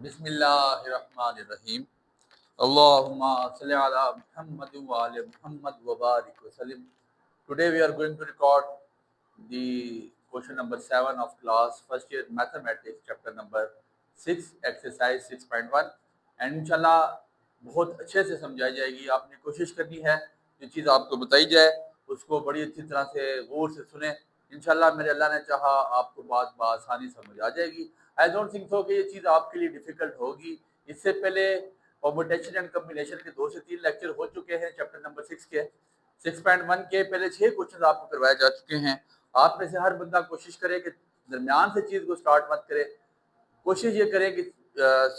बिस्मिल्लाहिर्रहमानिर्रहीम। अल्लाहुम्मा सल्लि अला मुहम्मद व आले मुहम्मद व बारिक वसल्लिम। Today we are going to record the question number 7 of class first year mathematics chapter number 6 exercise 6.1 and इंशाल्लाह बहुत अच्छे से समझाई जाएगी। आपने कोशिश करनी है जो चीज़ आपको बताई जाए उसको बड़ी अच्छी तरह से गौर से सुने। इंशाल्लाह मेरे अल्लाह ने चाहा आपको बात आसानी समझ आ जाएगी। आई डोंट थिंक सो कि ये चीज़ आपके लिए डिफिकल्ट होगी। इससे पहले परमुटेशन एंड कम्बिनेशन के 2 से 3 लेक्चर हो चुके हैं चैप्टर नंबर 6 के। 6.1 के पहले 6 क्वेश्चन आपको करवाए जा चुके हैं। आप में से हर बंदा कोशिश करे कि दरमियान से चीज़ को स्टार्ट मत करे। कोशिश ये करें कि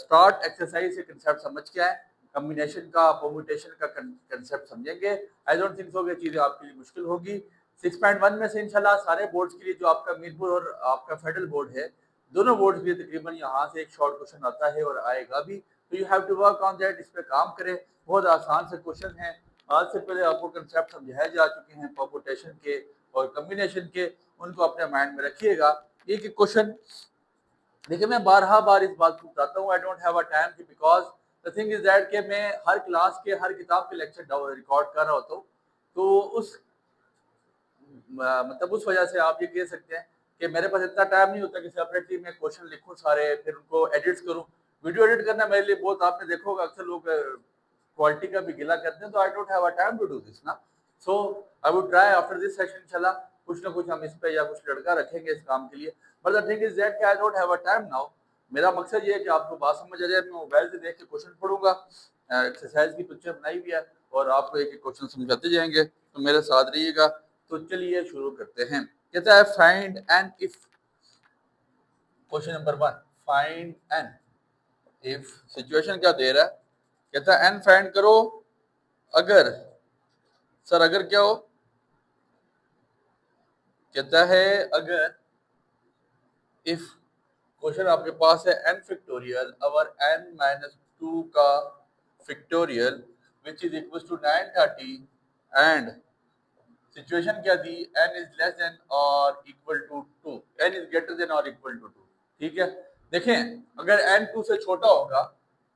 स्टार्ट एक्सरसाइज से कंसेप्ट समझ के आए, कम्बिनेशन का परमुटेशन का कंसेप्ट समझेंगे। आई डोंट थिंक सो कि चीज़ें आपके लिए मुश्किल होगी। 6.1 में से इंशाल्लाह सारे बोर्ड्स के लिए जो आपका मीरपुर और आपका फेडरल बोर्ड है, दोनों बोर्ड्स के लिए तकरीबन यहाँ से एक शॉर्ट क्वेश्चन आता है और आएगा भी, तो you have to work on that. इस पर काम करें, बहुत आसान से क्वेश्चन है। आज से पहले आपको कंसेप्ट समझाए जा चुके हैं परमुटेशन के और कम्बिनेशन के, उनको अपने माइंड में रखिएगा। एक एक क्वेश्चन देखिए, मैं बार इस बात को बताता हूँ, आई don't have a time because the thing is that कि मैं हर क्लास के हर किताब के लेक्चर रिकॉर्ड कर रहा होता हूँ, तो उस मतलब उस वजह से आप ये कह सकते हैं कि मेरे पास इतना टाइम नहीं होता कि सेपरेटली मैं क्वेश्चन लिखूं सारे, फिर उनको एडिट्स करूं। वीडियो एडिट करना मेरे लिए बहुत, आपने देखा होगा अक्सर लोग क्वालिटी का भी गिला करते हैं, तो I don't have a time to do this ना। So I would try after this session इंशाल्लाह कुछ ना कुछ हम इस पे या कुछ लड़का रखेंगे इस काम के लिए। But the thing is that I don't have a time now. मेरा मकसद ये है कि आपको बात समझ आ जाए। मैं मोबाइल से देख के क्वेश्चन पढ़ूंगा, एक्सरसाइज की पिक्चर बनाई हुई है और आपको एक एक क्वेश्चन समझाते जाएंगे, तो मेरे साथ रहिएगा। तो चलिए शुरू करते हैं। कहता है find n if. Question number 1, find n if. Situation क्या दे रहा है? कहता है एन फाइंड करो अगर। सर अगर क्या हो? कहता है अगर इफ क्वेश्चन आपके पास है n factorial over n minus 2 का factorial which is equal to 930 and situation क्या दी? n इज लेस देन और equal to 2, n is greater than और इक्वल टू 2। ठीक है, देखें अगर n 2 से छोटा होगा,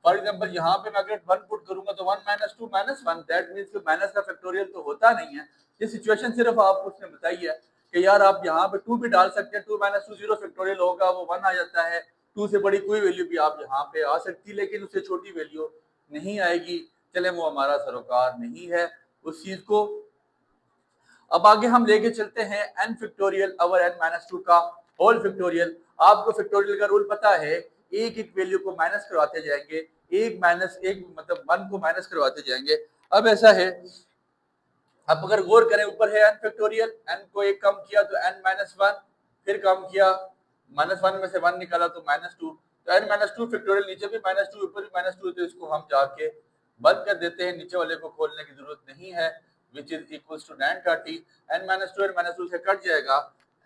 फॉर एग्जांपल यहाँ पे मैं अगर 1 पुट करूंगा तो 1 माइनस 2 माइनस 1, दैट मींस कि माइनस का फैक्टोरियल तो होता नहीं है। ये सिचुएशन सिर्फ आपको उसने बताई है कि यार आप यहाँ पे 2 भी डाल सकते हैं, 2 माइनस 2 0 फैक्टोरियल होगा, वो 1 आ जाता है। 2 से बड़ी कोई वैल्यू भी आप यहाँ पे आ सकती, लेकिन उससे छोटी वैल्यू नहीं आएगी। चले वो हमारा सरोकार नहीं है उस चीज को। अब आगे हम लेके चलते हैं n factorial over n minus 2 का होल फैक्टोरियल। आपको फैक्टोरियल का रूल पता है, एक एक वैल्यू को माइनस करवाते जाएंगे, एक माइनस एक मतलब 1 को माइनस करवाते जाएंगे। अब ऐसा है, अब अगर गौर करें, ऊपर है n फैक्टोरियल, n को एक कम किया तो n माइनस 1, फिर कम किया माइनस 1 में से 1 निकाला तो माइनस 2, तो n माइनस 2 फैक्टोरियल, नीचे भी माइनस 2 ऊपर भी माइनस 2, तो इसको हम जाके बंद कर देते हैं, नीचे वाले को खोलने की जरूरत नहीं है। Which is equal to 930, n minus 2 n minus 2 से कट जाएगा,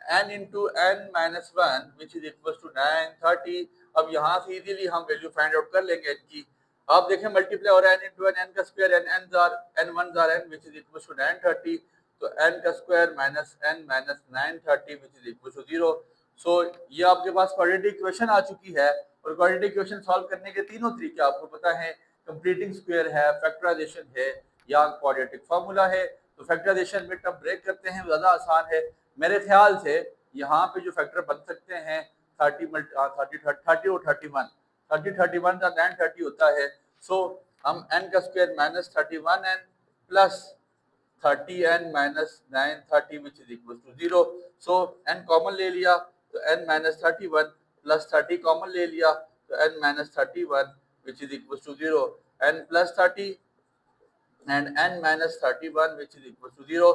n into n minus 1 which is equal to 930। अब यहाँ से इजीली हम वैल्यू फाइंड आउट कर लेंगे n की। आप देखें मल्टीप्लाई हो रहा है n इंटू n, n का स्क्वायर n, n जार n, 1 जार n which is equal to 930, तो n का square minus n minus 930 which is equal to 0। So ये आपके पास क्वाड्रेटिक इक्वेशन आ चुकी है, और क्वाड्रेटिक इक्वेशन सॉल्व करने के तीनों तरीके आपको पता है। कंप्लीटिंग स्क्वायर है, फैक्टराइजेशन है, या क्वाड्रेटिक फार्मूला है। तो फैक्टराइजेशन में टर्म ब्रेक करते हैं, ज्यादा आसान है मेरे ख्याल से। यहाँ पे जो फैक्टर बन सकते हैं 30 30 और 31, 30 31 का 930 होता है। सो हम n का square minus 31n plus 30n minus 930 which is equal to 0। So n common ले लिया तो n माइनस 31 प्लस 30 कॉमन ले लिया तो n minus 31 which is equal to 0, n plus 30 and n minus 31 which is equals to 0.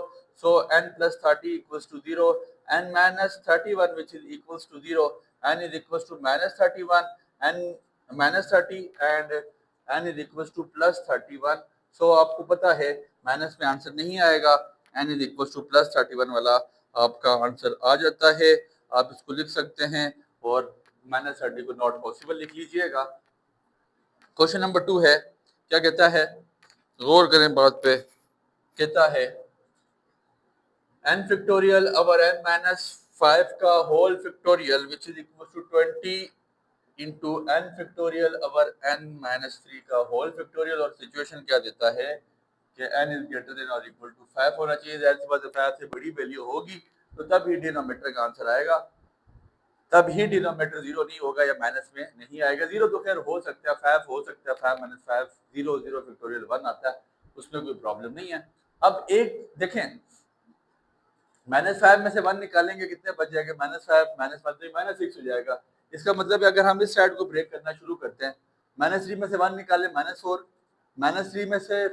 So n plus 30 equals to 0, n minus 31 which is equals to 0, n is equals to minus 31, n minus 30 and n is equals to plus 31. So आपको पता है minus में answer नहीं आएगा, n is equals to plus 31 वाला आपका answer आ जाता है। आप इसको लिख सकते हैं और माइनस 30 को नॉट पॉसिबल लिख लीजिएगा। क्वेश्चन नंबर 2 है, क्या कहता है, गौर करें बात पे। कहता है n factorial over n minus 5 का whole factorial which is equal to 20 into n factorial over n minus 3 का होल फैक्टोरियल। और सिचुएशन क्या देता है कि n इज ग्रेटर देन और इक्वल टू 5 होना चाहिए। ज़ाहिर सी बात है 5 से बड़ी वैल्यू होगी तो तब ही डिनोमिनेटर का आंसर आएगा, तब ही डिनोमिनेटर जीरो नहीं होगा या माइनस में नहीं आएगा। जीरो तो खैर हो सकता है, 5 हो सकता है, 5 माइनस 5 0 0 फैक्टोरियल 1 आता है, उसमें कोई प्रॉब्लम नहीं है। अब एक देखें, -5 में से 1 निकालेंगे कितने बच जाएंगे, -5 -1 -6 हो जाएगा। इसका मतलब है अगर हम इस साइड को ब्रेक करना शुरू करते हैं, -3 में से 1 निकाले -4, -3 में से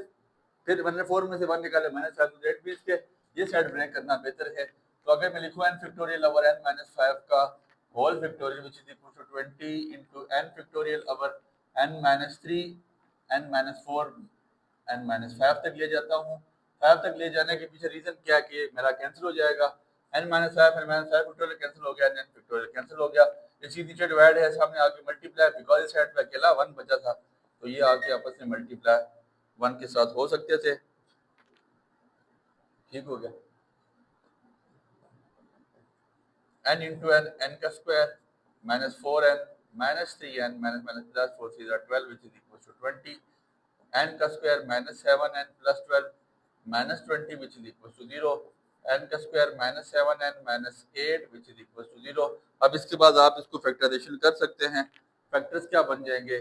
फिर 4 में से 1 निकाले -5, तो दैट मींस के ये साइड ब्रेक करना बेहतर है। तो अगर मैं लिखूं n factorial over n minus 5 का whole factorial which is equal to 20 into n factorial over n minus 3 n minus 4 n minus 5 तक ले जाता हूँ। 5 तक ले जाने के पीछे रीजन क्या कि मेरा कैंसिल हो जाएगा, n minus 5 n minus 5 factorial cancel हो गया, n फैक्टोरियल कैंसिल हो गया। इसी नीचे डिवाइड है, सामने आके मल्टीप्लाई, बिकॉज इस साइड पे अकेला 1 बचा था तो ये आके आपस में मल्टीप्लाई 1 के साथ हो सकते थे। ठीक हो गया, n इंटू एन एन का square minus 4n minus 3n minus minus plus 4 3 12 which is equal to 20, n का square minus 7n plus 12 minus 20 which is equal to 0, n का square minus 7n minus 8 which is equal to 0। अब इसके बाद आप इसको factorisation कर सकते हैं। फैक्टर्स क्या बन जाएंगे,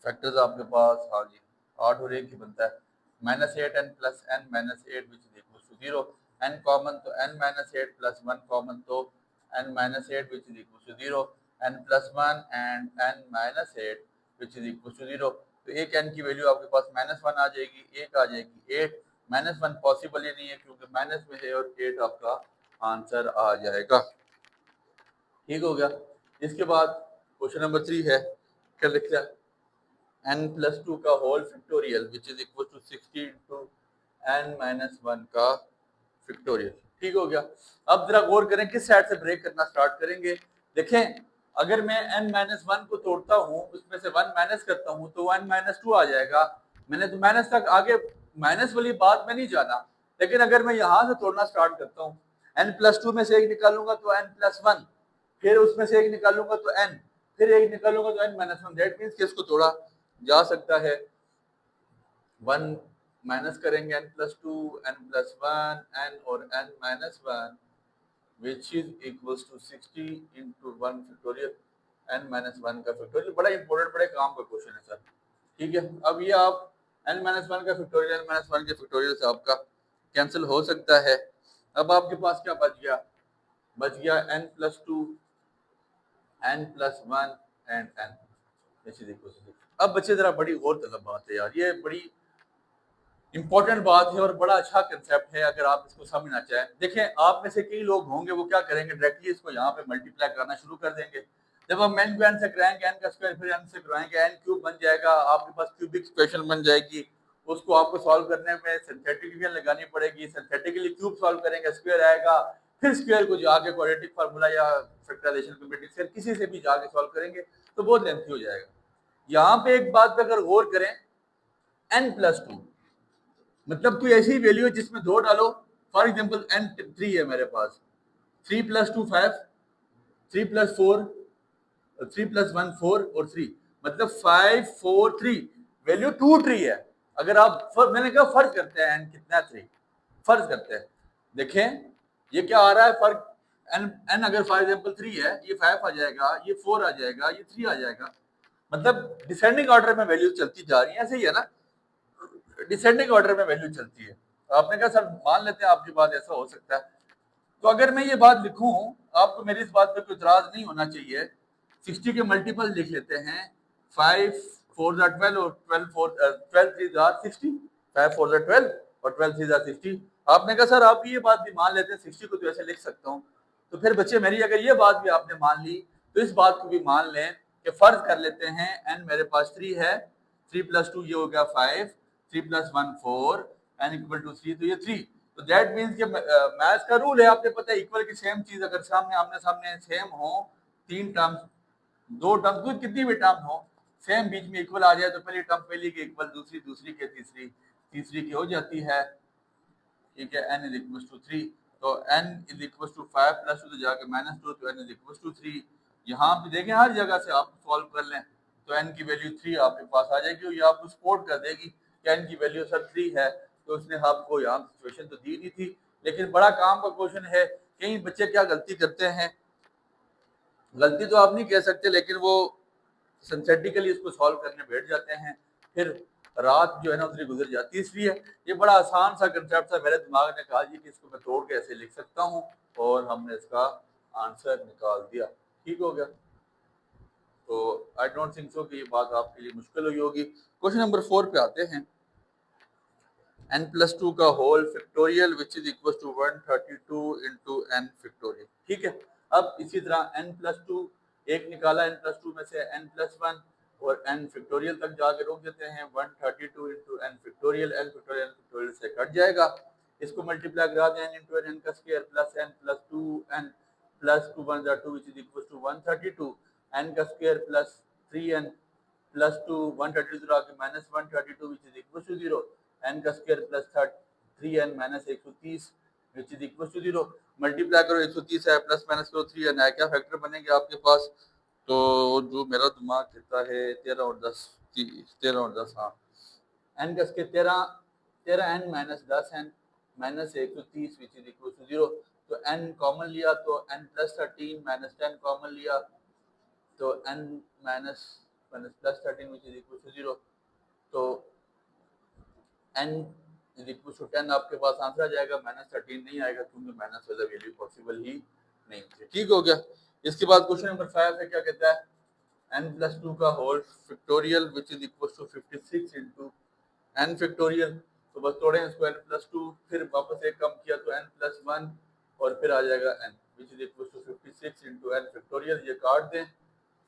फैक्टर्स आपके पास हाँ जी 8 और 1 ही बनता है, -8n plus n minus 8 which is equal to 0, n common तो n माइनस 8 प्लस 1 कॉमन तो n minus 8 which is equal to 0, n plus 1 and n minus 8 which is equal to 0। तो एक n की वैल्यू आपके पास -1 आ जाएगी, 1 आ जाएगी 8, -1 possible ही नहीं है क्योंकि माइनस में है और 8 आपका आंसर आ जाएगा। ठीक हो गया। इसके बाद क्वेश्चन नंबर 3 है, क्या लिखते हैं, n प्लस 2 का whole factorial which is equal to 60 into n minus 1 का फैक्टोरियल। ठीक हो गया। अब जरा गौर करें किस साइड से ब्रेक करना स्टार्ट करेंगे। देखें, अगर मैं n माइनस 1 को तोड़ता हूँ, उसमें से 1 माइनस करता हूँ तो 1 माइनस 2 आ जाएगा। मैंने तो माइनस तक आगे माइनस वाली बात में नहीं जाना, लेकिन अगर मैं यहाँ से तोड़ना स्टार्ट करता हूँ, n प्लस 2 में से एक निकालूंगा तो n प्लस 1, फिर उसमें से एक निकालूंगा तो n, फिर एक निकालूंगा तो n माइनस 1, दैट मींस कि इसको तोड़ा जा सकता है। 1 माइनस करेंगे n plus 2 n plus 1 n और n minus 1 which is equals to 60 into 1 factorial n minus 1 का फैक्टोरियल। बड़ा इंपॉर्टेंट, बड़े काम का क्वेश्चन है सर। ठीक है, अब ये आप n माइनस 1 का फैक्टोरियल n माइनस 1 के फैक्टोरियल से आपका कैंसिल हो सकता है। अब आपके पास क्या बच गया, बच गया n plus 2 n plus 1 and n which is equal to 6। अब बच्चे जरा बड़ी गौर तलब बात है यार, ये बड़ी इंपॉर्टेंट बात है और बड़ा अच्छा कंसेप्ट है अगर आप इसको समझना चाहें। देखें, आप में से कई लोग होंगे वो क्या करेंगे, डायरेक्टली इसको यहाँ पे मल्टीप्लाई करना शुरू कर देंगे। जब हम n को n से कराएंगे, n का स्क्वायर फिर n से कराएंगे, n क्यूब बन जाएगा, आपके पास क्यूबिक इक्वेशन बन जाएगी। उसको आपको सॉल्व करने में सिंथेटिक लगानी पड़ेगी, सिंथेटिकली क्यूब सॉल्व करेंगे, स्क्वायर आएगा, फिर स्क्वायर को जाके क्वाड्रेटिक फार्मूला या फैक्टराइजेशन कम्प्लीट किसी से भी जाके सॉल्व करेंगे तो बहुत लेंथी हो जाएगा। यहाँ पे एक बात पे अगर गौर करें, n प्लस 2 मतलब कोई ऐसी वैल्यू है जिसमें 2 डालो। फॉर एग्जांपल n 3 है मेरे पास, 3 प्लस 2 5, 3 प्लस 4 3 प्लस 1 4 और 3 मतलब 5 4 3, वैल्यू 2 3 है। अगर आप मैंने कहा फर्ज करते हैं n कितना 3, फर्ज करते हैं, देखें ये क्या आ रहा है फर्क, n अगर फॉर एग्जांपल 3 है, ये 5 आ जाएगा, ये 4 आ जाएगा, ये 3 आ जाएगा, मतलब डिसेंडिंग ऑर्डर में वैल्यू चलती जा रही है। ऐसे ही है ना, डिसेंडिंग ऑर्डर में वैल्यू चलती है। तो आपने कहा सर मान लेते हैं आपकी बात, ऐसा हो सकता है। तो अगर मैं ये बात लिखूं, आपको मेरी इस बात पे कोई इतराज नहीं होना चाहिए। 60 के मल्टीपल लिख लेते हैं, 5 4 12 और 12 4 12 3 60, 5 4 12 और 12 3 60। आपने कहा सर आप ये बात भी मान लेते हैं, 60 को तो ऐसे लिख सकता हूँ। तो फिर बच्चे मेरी अगर ये बात भी आपने मान ली तो इस बात को भी मान लें कि फर्ज कर लेते हैं n मेरे पास 3 है, 3 प्लस 2 ये हो गया 5, 3 प्लस 1 4, n इक्वल टू 3, तो ये 3। तो दैट मींस कि मैथ्स का रूल है, आपने पता है, इक्वल की सेम चीज अगर सामने आमने सामने सेम हो, तीन टर्म्स, दो टर्म्स, कोई कितनी भी टर्म हो, सेम बीच में इक्वल आ जाए तो पहली टर्म पहली की इक्वल, दूसरी दूसरी के तीसरी तीसरी की हो जाती है। ठीक है, n इज इक्वल टू 3, तो n is equal to 5 plus 2 तो जाके -2, तो n इज इक्वल टू 3। यहाँ पे देखें हर जगह से आप सॉल्व कर लें तो n की वैल्यू 3 आपके पास आ जाएगी और ये आपको सपोर्ट कर देगी कि n की वैल्यू सर 3 है। तो उसने आपको यहाँ सिचुएशन तो दी नहीं थी, लेकिन बड़ा काम का क्वेश्चन है। कई बच्चे क्या गलती करते हैं, गलती तो आप नहीं कह सकते, लेकिन वो सिंथेटिकली इसको सॉल्व करने बैठ जाते हैं, फिर रात जो है ना उतनी गुजर जाती है। इसलिए ये बड़ा आसान सा कंसेप्ट था, मेरे दिमाग ने कहा जी कि इसको मैं तोड़ के ऐसे लिख सकता हूँ, और हमने इसका आंसर निकाल दिया। ठीक हो गया। तो आई डोंट थिंक सो कि ये बात आपके लिए मुश्किल हुई होगी। क्वेश्चन नंबर 4 पे आते हैं। n+2 का whole factorial which is equal to 132 into n factorial. ठीक है, अब इसी तरह n+2 एक निकाला, n+2 में से n+1 और n फैक्टोरियल तक जाके रोक देते हैं। 132 into n factorial, n factorial से कट जाएगा, इसको मल्टीप्लाई करा दें n इंटू n का square plus n plus 2n plus 2 1 2 which is equal to 132 n का स्क्वायर प्लस 3n प्लस 2 132 आके minus 132 which is equal to 0, n का square plus 3n minus 130 which is equal to 0। Multiply करो 130 है, plus minus करो 3n है, क्या factor बनेंगे आपके पास? तो जो मेरा दिमाग कहता है 13 और 10, 13 और 10, हाँ, n का square 13n minus 10n minus 130 which is equal to 0। तो n कॉमन लिया तो n प्लस 13 माइनस 10 कॉमन लिया तो n minus plus 13 which is equal to 0। तो n इज इक्वल टू 10 आपके पास आंसर आ जाएगा, माइनस 13 नहीं आएगा क्योंकि माइनस वाला वैल्यू पॉसिबल ही नहीं है। ठीक हो गया। इसके बाद क्वेश्चन नंबर 5 है, क्या कहता है, n+2 का whole factorial which is equal to 56 into n factorial. तो बस तोड़े स्क्वायर प्लस 2, फिर वापस एक कम किया तो n+1 और फिर आ जाएगा n which is equal to 56 into n factorial. ये काट दें,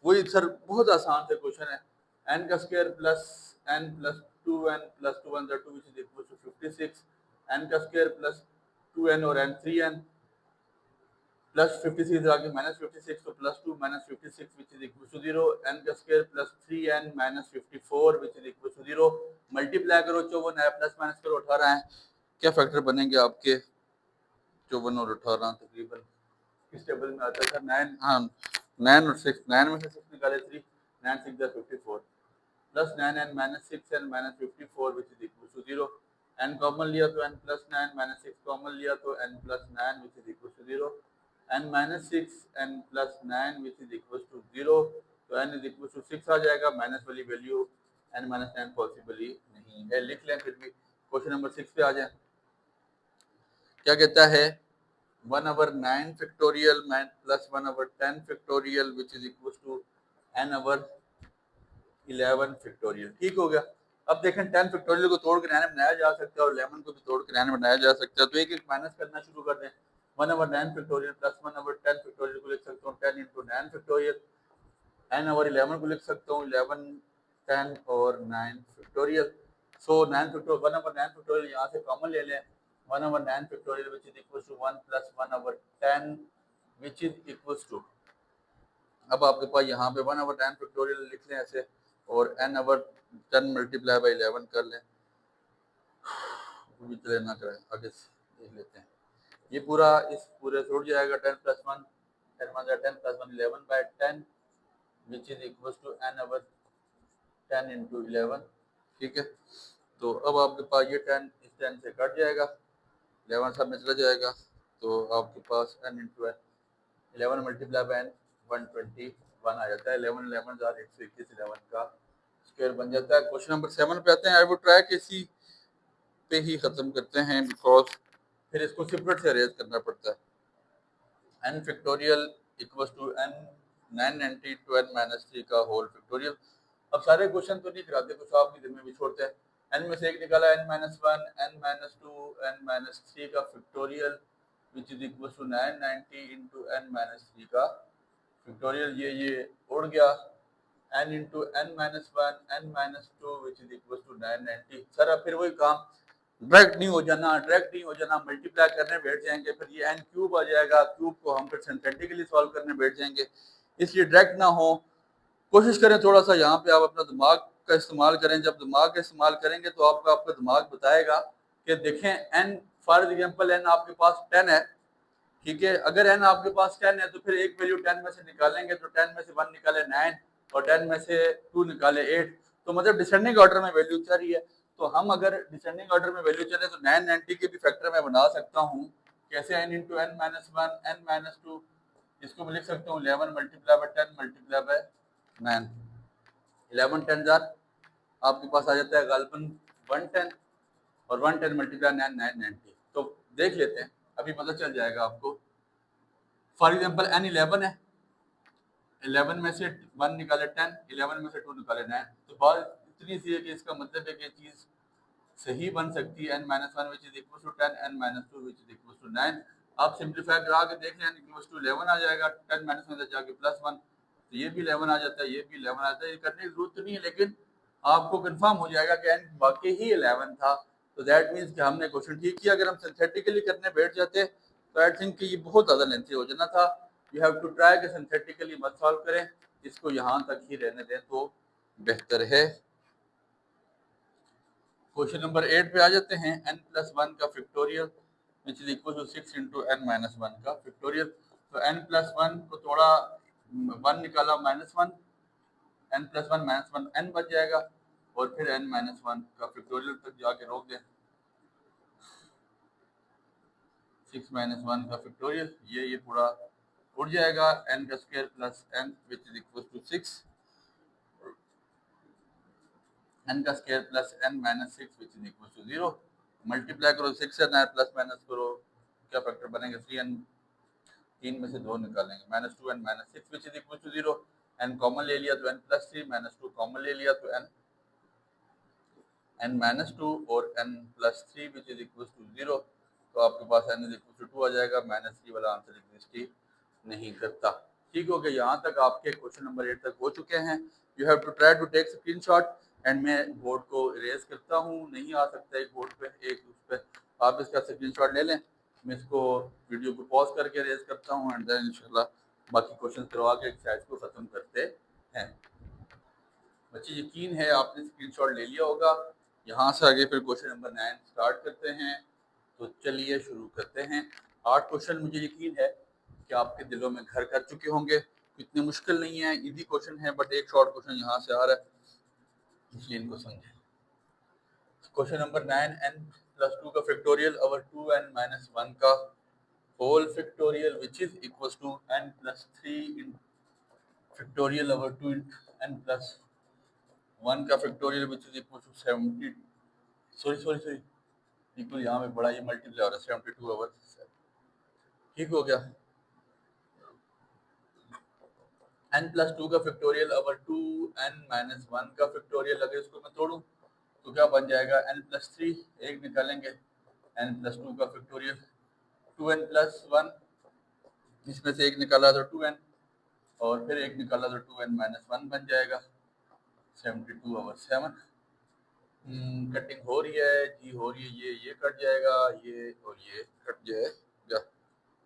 वही सर बहुत आसान से क्वेश्चन है। n का square plus n plus 2n plus 2 1 2 which is equal to 56, n का स्क्वायर प्लस 2n और n 3n प्लस 56 आगे माइनस 56 तो plus 2 minus 56 which is equal to 0, n का square plus 3n minus 54 which is equal to 0। Multiply करो 54 है, plus minus करो 18 है, क्या फैक्टर बनेंगे आपके? 54 और 18 तकरीबन किस टेबल में आता था? 9, हाँ 9 और 6, 9 में से 6 निकाले 3, 9 6 54 plus 9n minus 6n minus 54 which is equal to 0। n common लिया तो n प्लस 9 माइनस 6 कॉमन लिया तो n plus 9 which is equal to 0। n minus 6 n plus 9 which is equal to 0। तो n इज इक्वल टू 6 आ जाएगा, minus वाली value n minus 9 possible ही नहीं है, लिख लें फिर भी। क्वेश्चन नंबर 6 पे आ जाए, क्या कहता है, 1/9 factorial plus 1/10 factorial which is equal to n/11 factorial. ठीक हो गया। अब देखें 10 फैक्टोरियल को तोड़ के 9 में बनाया जा सकता है और 11 को भी तोड़ के 9 में बनाया जा सकता है, तो एक एक माइनस करना शुरू कर दें। 1/9 फैक्टोरियल प्लस 1/10 फैक्टोरियल को लिख सकता हूँ 10 इंटू 9 फैक्टोरियल, n/11 को लिख सकता हूँ 11 10 और 9 फैक्टोरियल। सो 9 फैक्टोरियल 1/9 फैक्टोरियल यहाँ से कॉमन ले लें, 1/9 factorial which is equal to 1 plus 1/10 which is equal to, अब आपके पास यहाँ पे 1/10 फैक्टोरियल लिख लें ऐसे और n/10 मल्टीप्लाई बाई 11 कर लें, भी चले ना करें, आगे देख लेते हैं। ये पूरा इस पूरे से उड़ जाएगा, 10 plus 1 10 1 10 plus 1 11 by 10 which is equal to n/10 into 11। ठीक है, तो अब आपके पास ये 10 इस 10 से कट जाएगा, 11 सब में चला जाएगा, तो आपके पास n इंटू 11 मल्टीप्लाई बाई 121 आ जाता है। 11 11 121 11 का स्क्वायर बन जाता है। क्वेश्चन नंबर 7 पे आते हैं। आई वुड ट्राई के इसी पे ही खत्म करते हैं बिकॉज फिर इसको सेपरेट से अरेंज करना पड़ता है। n factorial equals to n 990 to n minus 3 का होल फैक्टोरियल। अब सारे क्वेश्चन तो नहीं कराते, कुछ आप भी दिन में भी छोड़ते हैं। n में से एक निकाला n minus 1 n minus 2 n minus 3 का factorial which is equals to 990 into n minus 3 का फैक्टोरियल। ये उड़ गया, n into n minus 1 n minus 2 which is equal to 990। Sir अब फिर वही काम, डायरेक्ट नहीं हो जाना, मल्टीप्लाई करने बैठ जाएंगे, फिर ये n क्यूब आ जाएगा, क्यूब को हम फिर सिंथेटिकली सॉल्व करने बैठ जाएंगे, इसलिए डायरेक्ट ना हो। कोशिश करें थोड़ा सा यहाँ पे आप अपना दिमाग का इस्तेमाल करें। जब दिमाग का इस्तेमाल करेंगे तो आपको आपका दिमाग बताएगा कि देखें n फॉर एग्जांपल n आपके पास 10 है, ठीक है, अगर n आपके पास 10 है तो फिर एक वैल्यू 10 में से निकालेंगे तो 10 में से 1 निकाले 9 और 10 में से 2 निकाले 8, तो मतलब डिसेंडिंग ऑर्डर में वैल्यू चल रही है। तो हम अगर डिसेंडिंग ऑर्डर में वैल्यू चले तो 990 के भी फैक्टर मैं बना सकता हूँ। कैसे? n into n minus one n minus to, इसको मैं लिख सकता हूँ 11 मल्टीप्लाई बाय 10 मल्टीप्लाई बाय 9। 11 10 आपके पास आ जाता है गालबन 110 और 110 मल्टीप्लाई 9 990। तो देख लेते हैं, अभी पता चल जाएगा आपको। फॉर एग्जाम्पल n 11 है, 11 में से 1 निकाले 10, 11 में से 2 निकाले 9। तो बात इतनी सी है कि इसका मतलब है कि चीज सही बन सकती है। n minus one which is equal to 10, n minus two which is equal to 9। आप सिंप्लीफाई करा के देख लें, n इक्वल टू 11 आ जाएगा, 10 माइनस वन से जाके प्लस 1, तो ये भी 11 आ जाता है, ये भी 11 आ जाता है। ये करने की जरूरत नहीं है, लेकिन आपको कंफर्म हो जाएगा कि n वाकई ही 11 था, तो दैट मीन्स कि हमने क्वेश्चन ठीक किया। अगर हम सिंथेटिकली करने बैठ जाते तो आई थिंक कि ये बहुत ज़्यादा लेंथी हो जाना था। यू हैव टू ट्राई कि सिंथेटिकली मत सॉल्व करें, इसको यहाँ तक ही रहने दें तो बेहतर है। क्वेश्चन नंबर 8 पे आ जाते हैं। n प्लस वन का factorial which is equal to 6 into n minus one का फैक्टोरियल। तो n प्लस वन को थोड़ा 1 निकाला minus one, n plus one minus one n बच जाएगा और फिर n माइनस वन का फैक्टोरियल तक जाके रोक दें। 6 माइनस वन का फैक्टोरियल ये पूरा उड़ जाएगा, n का square plus n which is equal to 6, n का square plus n minus 6 which is equal to 0। Multiply करो 6 से ना प्लस माइनस करो, क्या फैक्टर बनेगा? 3n, 3 में से 2 निकालेंगे, minus 2n minus 6 which is equal to 0। n common ले लिया तो n प्लस 3, माइनस 2 कॉमन ले लिया तो n माइनस 2 और n plus 3 which is equal to 0। तो आपके पास n इज इक्वल टू 2 आ जाएगा, माइनस 3 वाला आंसर एग्जिस्ट ही नहीं करता। ठीक हो गया, यहाँ तक आपके क्वेश्चन नंबर 8 तक हो चुके हैं। You have to try to take screenshot and मैं बोर्ड को इरेज करता हूँ, नहीं आ सकता एक बोर्ड पे, एक उस पर आप इसका स्क्रीनशॉट ले लें। मैं इसको वीडियो को पॉज करके इरेज करता हूँ एंड देन इंशाल्लाह बाकी क्वेश्चन करवा के एक्सरसाइज को ख़त्म करते हैं। बच्चे यकीन है आपने स्क्रीनशॉट ले लिया होगा। यहाँ से आगे फिर क्वेश्चन नंबर 9 स्टार्ट करते हैं। तो चलिए शुरू करते हैं। 8 क्वेश्चन मुझे यकीन है कि आपके दिलों में घर कर चुके होंगे, इतने मुश्किल नहीं है, इजी क्वेश्चन है, बट एक शॉर्ट क्वेश्चन यहाँ से आ रहा है इसलिए इनको समझें। क्वेश्चन नंबर 9, n प्लस 2 का फैक्टोरियल ओवर 2n माइनस 1 का whole factorial which is equal to n plus 3 factorial over 2n plus 1 का factorial which is equal to 70, sorry equal यहाँ पे बड़ा ये मल्टीप्लाई हो रहा है 72 ओवर 7। ठीक हो गया। n प्लस 2 का फैक्टोरियल ओवर 2n माइनस 1 का फैक्टोरियल, अगर इसको मैं तोड़ूं तो क्या बन जाएगा? n प्लस 3, एक निकालेंगे, n प्लस 2 का फैक्टोरियल 2n प्लस 1, इसमें से एक निकाला तो 2n और फिर एक निकाला तो 2n माइनस 1 बन जाएगा 72 ओवर 7। कटिंग हो रही है जी, हो रही है, ये कट जाएगा, ये और ये कट जाएगा।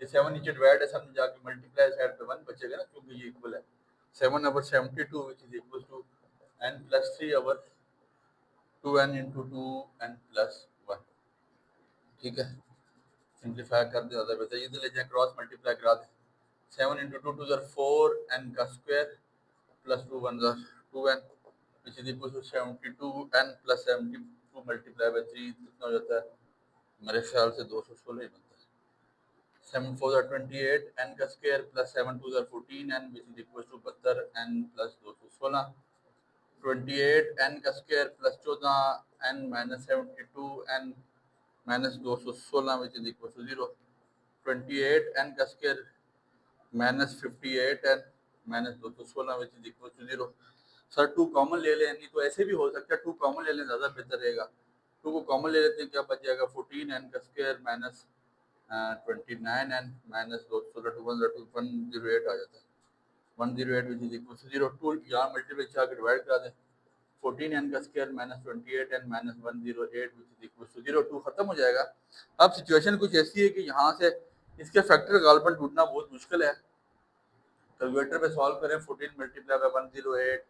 ये 7 नीचे डिवाइड है, सामने जाके मल्टीप्लाई साइड पे 1 बचेगा ना, क्योंकि ये इक्वल है 7 over 72 which is equal to n plus 3 over 2n into 2n plus 1। ठीक है, सिंप्लीफाई कर दे ज़्यादा बेहतर, ये ले जाए क्रॉस मल्टीप्लाई करा दे। 7 इंटू 2 2 4 n का square plus 2 1 2n which is equal to 72 n plus 72 multiply by 3 कितना हो जाता है? मेरे ख्याल से 216 ही बनता है। 7 4 28 n का square plus 7 2 14 n which is equal to 72 n plus 216। 28 n का square plus 14 n minus 72 n minus 216 which is equal to 0। 28 n का square minus 58 n minus 216 which is equal to 0। Sir 2 common ले लें, नहीं तो ऐसे भी हो सकता है, 2 कॉमन ले लें ज़्यादा बेहतर रहेगा। 2 को कॉमन ले लेते हैं, क्या बच जाएगा? 14 n का स्क्वायर माइनस 29 n माइनस 216 108 आ जाता है 108 विच इज इक्वल टू 0। 2 यहाँ मल्टीप्लाई के डिवाइड करा दें, 14 n का square minus 28 n minus 108 which is equal to 0। 2 खत्म हो जाएगा। अब सिचुएशन कुछ ऐसी है कि यहाँ से इसके फैक्टर गालबन ढूंढना बहुत मुश्किल है। कैलकुलेटर पे सॉल्व करें 14 मल्टीप्लाई बाय 108,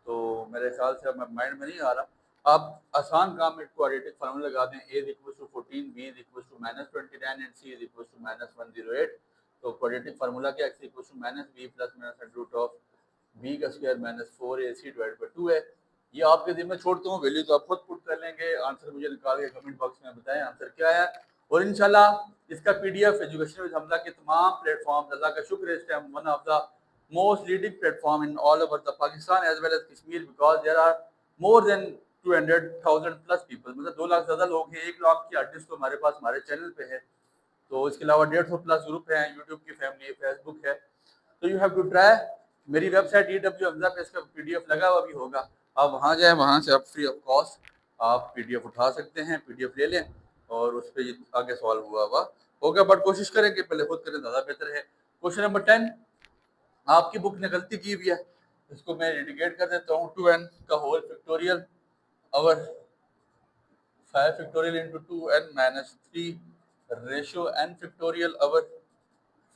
तो मेरे ख्याल से अब माइंड में नहीं आ रहा, आप आसान काम में क्वाड्रेटिक फार्मूला लगा दें, a equal to 14, b equal to -29 and c equal to -108। तो क्वाड्रेटिक फार्मूला क्या x equal to -b plus √ऑफ b का स्क्वायर -4ac डिवाइडेड बाय 2 है। ये आपके जिम्मे छोड़ता हूँ, वैल्यू तो आप खुद पुट कर लेंगे। आंसर मुझे निकाल के कमेंट बॉक्स में बताएं आंसर क्या है। और इंशाल्लाह इसका पीडीएफ एजुकेशन विद हमजा के तमाम प्लेटफॉर्म, अल्लाह का शुक्र है, इस time one of the most leading platform in all over the Pakistan as well as Kashmir, because there are more than 200,000 plus people, मतलब 2 लाख ज्यादा लोग हैं। 1 लाख की आर्टिस्ट तो हमारे पास हमारे चैनल पे है। तो इसके अलावा 150 प्लस ग्रुप हैं, यूट्यूब की फैमिली, फेसबुक है। तो यू हैव टू ट्राई। मेरी वेबसाइट EW हमजा पे इसका पीडीएफ लगा हुआ भी होगा, आप वहाँ जाए, वहाँ से आप फ्री ऑफ कॉस्ट आप पीडीएफ उठा सकते हैं, पीडीएफ ले लें और उस पर आगे सवाल हुआ होगा। बट कोशिश करें कि पहले खुद करें, ज़्यादा बेहतर है। क्वेश्चन नंबर 10, आपकी बुक ने गलती की हुई है, इसको मैं इंडिकेट कर देता हूँ। 2n का होल फैक्टोरियल और 5 factorial into 2n minus 3 ratio n factorial और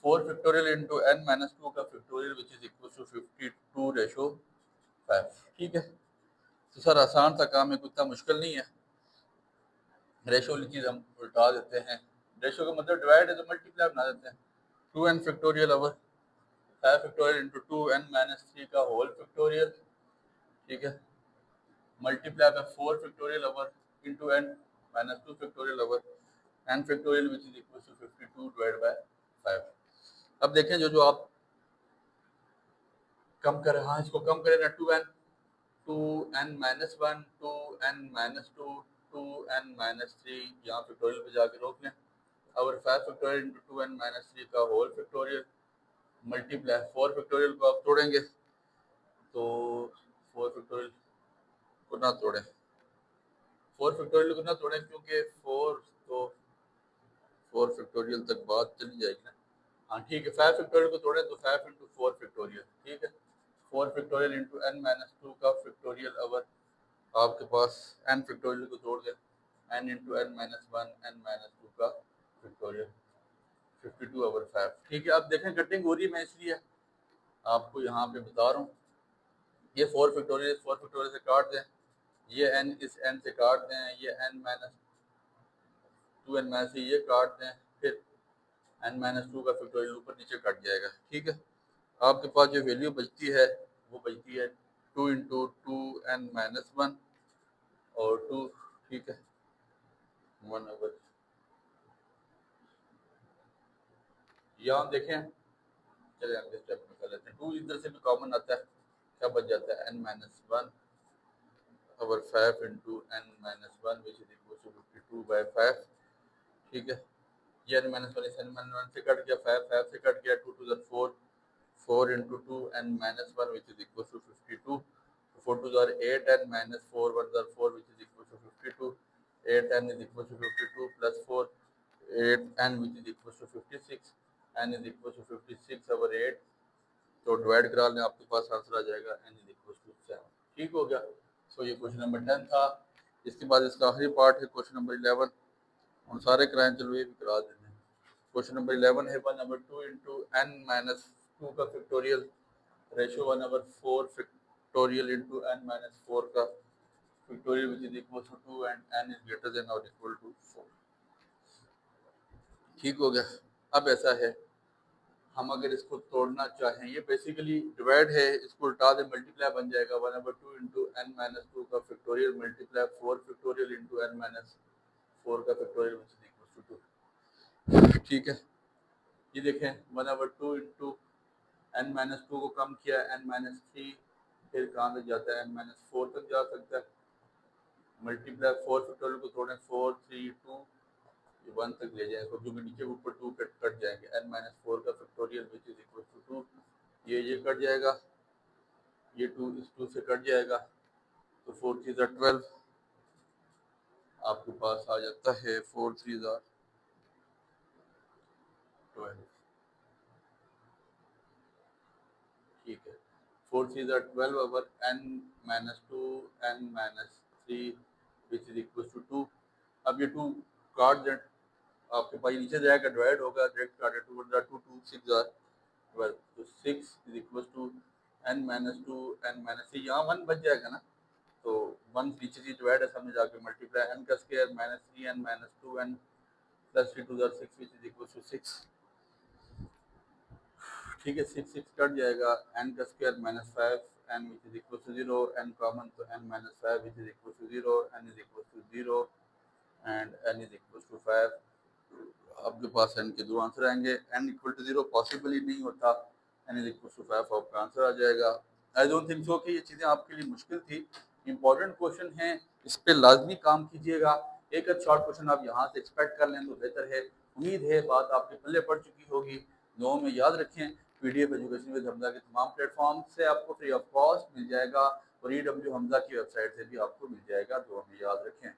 4 फैक्टोरियल इंटू n माइनस 2 का factorial which is equal to 52 ratio 5। ठीक है, तो सर आसान सा काम है, कुछ इतना मुश्किल नहीं है। रेशियो वाली चीज़ हम उल्टा देते हैं, रेशियो का मतलब डिवाइड है तो मल्टीप्लाई बना देते हैं। 2n फैक्टोरियल और 5 फैक्टोरियल इंटू 2n माइनस 3 का होल फैक्टोरियल, ठीक है, multiply by 4 factorial over into n minus 2 factorial over n factorial which is equal to 52 divide by 5। अब देखें जो जो आप कम कर रहे हैं, इसको कम करें ना। 2n minus 1, 2n minus 2, 2n minus 3, यहाँ फैक्टोरियल पे जाके रोक लें। और 5 फैक्टोरियल इंटू 2n माइनस 3 का होल फैक्टोरियल मल्टीप्लाई 4 फैक्टोरियल को आप तोड़ेंगे तो 4 फैक्टोरियल को ना तोड़ें, 4 फैक्टोरियल को ना तोड़ें क्योंकि 4 फैक्टोरियल तक बात चली जाएगी ना। हाँ ठीक है, 5 फैक्टोरियल को तोड़ें तो 5 इंटू 4 फैक्टोरियल, ठीक है, 4 फैक्टोरियल इंटू n माइनस 2 का फैक्टोरियल ओवर आपके पास n फैक्टोरियल को तोड़ दें, n into n minus 1 n minus 2 का फैक्टोरियल 52 ओवर 5। ठीक है, अब देखें कटिंग हो रही है, मैं इसलिए आपको यहाँ पे बता रहा हूँ। ये 4 फैक्टोरियल 4 फैक्टोरियल से काट दें, ये n इस n से काट दें, ये n माइनस 2n माइनस से ये काट दें, फिर n माइनस 2 का फैक्टोरियल ऊपर नीचे कट जाएगा। ठीक है, आपके पास जो वैल्यू बचती है वो बचती है 2 इंटू 2n माइनस 1 और 2, ठीक है, 1 ओवर। यहाँ देखें, चले अगले स्टेप में कर लेते हैं। 2 इधर से भी कॉमन आता है, क्या बच जाता है n minus 1 over 5 into n minus 1 which is equal to 52 by 5। ठीक है, ये n माइनस 1 इस n माइनस 1 से कट गया, 5 से कट गया, 2 to the 4, 4 into 2 n minus 1 which is equal to 52, 4 to the 8 n minus 4 1 the 4 which is equal to 52, 8 n is equal to 52 plus 4, 8 n which is equal to 56, n is equal to 56 over 8, तो divide करा लें, आपके पास answer आ जाएगा n is equal to 7। ठीक हो गया। सो ये question number 10 था। इसके बाद इसका आखिरी पार्ट है क्वेश्चन नंबर 11। उन सारे कराएं, चलो ये भी करा देते हैं। क्वेश्चन नंबर 11 है 1/2 इंटू n माइनस 2 का factorial ratio 1/4 factorial into n minus 4 का factorial which is equal to 2 and n is greater than और इक्वल टू 4। ठीक हो गया। अब ऐसा है, हम अगर इसको तोड़ना चाहें, ये बेसिकली डिवाइड है, इसको उल्टा दे मल्टीप्लाई बन जाएगा 1/2 इंटू n माइनस 2 का factorial multiply 4 factorial into n minus 4 का factorial which is equal to 2। ठीक है, ये देखें 1/2 इंटू n माइनस 2 को कम किया n माइनस 3, फिर कहाँ तक जाता है n माइनस 4 तक जा सकता है, मल्टीप्लाई 4 फैक्टोरियल को तोड़ें 4 3 2 ये 1 तक ले जाएंगे, क्योंकि नीचे ऊपर 2 कट जाएंगे, n माइनस 4 का factorial which is equal to 2, ये कट जाएगा, ये 2 इस 2 से कट जाएगा, तो 4 3 12 आपके पास आ जाता है 4 3 12। ठीक है, 4 3 12 over n minus 2 n minus 3 which is equal to 2। अब ये 2 काट दें, आपके पास नीचे जाएगा, डिवाइड होगा, डायरेक्ट काटे 2 2 2 6 12, तो 6 is equal to n minus 2 n minus 3, यहाँ 1 बच जाएगा ना, तो 1 नीचे जी डिवाइड है, सामने जाके मल्टीप्लाई n का square minus 3n minus 2n plus 3 to the 6 which is equal to 6। ठीक है, 6 कट जाएगा, n का square minus 5 n which is equal to 0, n common तो n minus 5 which is equal to 0, n is equal to 0 and n is equal to 5। आपके पास n के दो answer आएंगे, n इक्वल टू 0 पॉसिबल ही नहीं होता, n इज इक्वल टू 5 आपका आंसर आ जाएगा। आई डोंट थिंक सो कि ये चीज़ें आपके लिए मुश्किल थी, इंपॉर्टेंट क्वेश्चन हैं, इस पे लाजमी काम कीजिएगा। एक शॉर्ट क्वेश्चन आप यहाँ से एक्सपेक्ट कर लें तो बेहतर है। उम्मीद है बात आपके पल्ले पड़ चुकी होगी। दुआओं में याद रखें, पीडीएफ एजुकेशन विद हमजा के तमाम प्लेटफॉर्म से आपको फ्री ऑफ कॉस्ट मिल जाएगा और EW हमजा की वेबसाइट से भी आपको मिल जाएगा। दुआ में याद रखें।